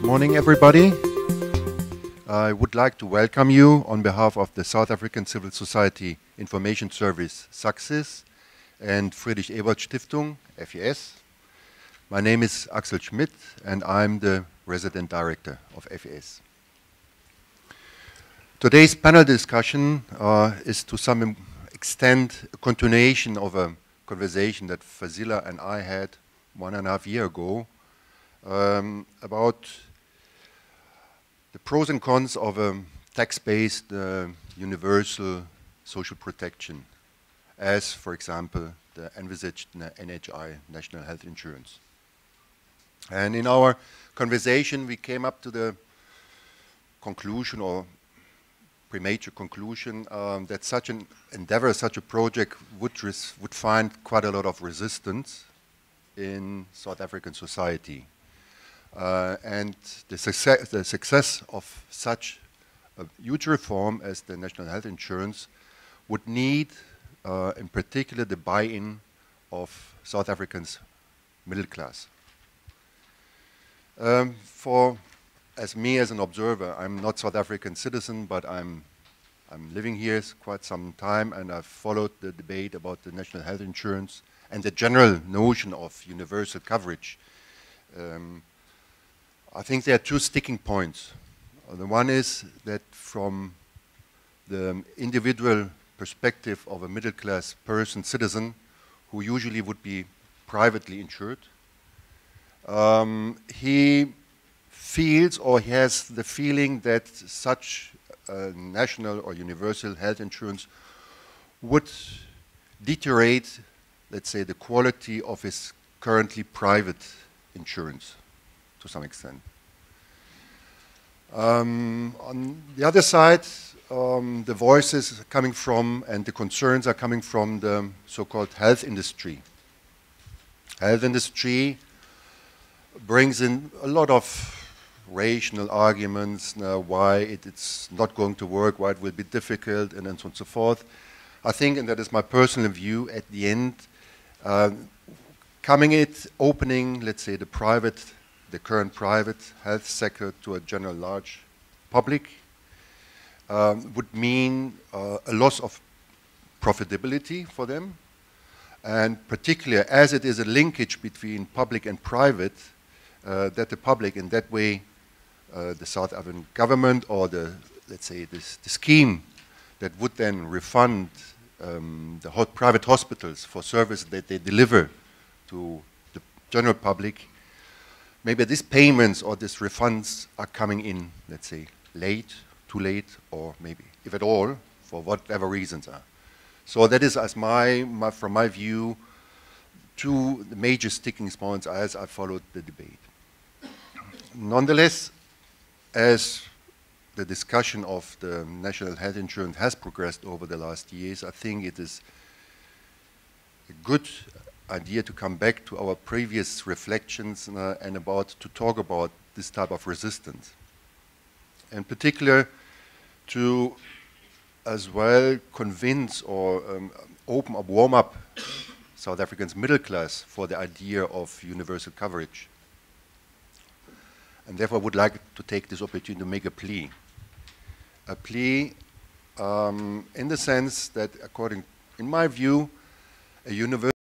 morning, everybody. I would like to welcome you on behalf of the South African Civil Society Information Service, SACSIS, and Friedrich Ebert Stiftung, FES. My name is Axel Schmidt, and I'm the Resident Director of FES. Today's panel discussion is to some extent a continuation of a conversation that Fazila and I had 1.5 years ago about the pros and cons of a tax-based universal social protection, as, for example, the envisaged NHI, National Health Insurance. And in our conversation, we came up to the conclusion, or premature conclusion, that such an endeavor, such a project would find quite a lot of resistance in South African society. And the success of such a huge reform as the National Health Insurance would need, in particular, the buy-in of South Africans' middle class. As an observer, I'm not South African citizen, but I'm living here quite some time, and I've followed the debate about the National Health Insurance and the general notion of universal coverage. I think there are two sticking points. The one is that from the individual perspective of a middle-class person, citizen, who usually would be privately insured, he feels or he has the feeling that such a national or universal health insurance would deteriorate, let's say, the quality of his currently private insurance to some extent. On the other side, the voices coming from and the concerns are coming from the so-called health industry. Health industry brings in a lot of rational arguments why it's not going to work, why it will be difficult, and so on and so forth. I think, and that is my personal view, at the end, opening, let's say, the current private health sector to a general large public would mean a loss of profitability for them, and particularly as it is a linkage between public and private, that the public in that way, the South African government or let's say the scheme that would then refund the private hospitals for service that they deliver to the general public, maybe these payments or these refunds are coming in, let's say, late, too late, or maybe, if at all, for whatever reasons are. So that is, as from my view, two major sticking points as I followed the debate. Nonetheless, as the discussion of the National Health Insurance has progressed over the last years, I think it is a good idea to come back to our previous reflections and to talk about this type of resistance. In particular, to as well convince or warm up South Africans' middle class for the idea of universal coverage. And therefore I would like to take this opportunity to make a plea. A plea in the sense that, in my view, a universal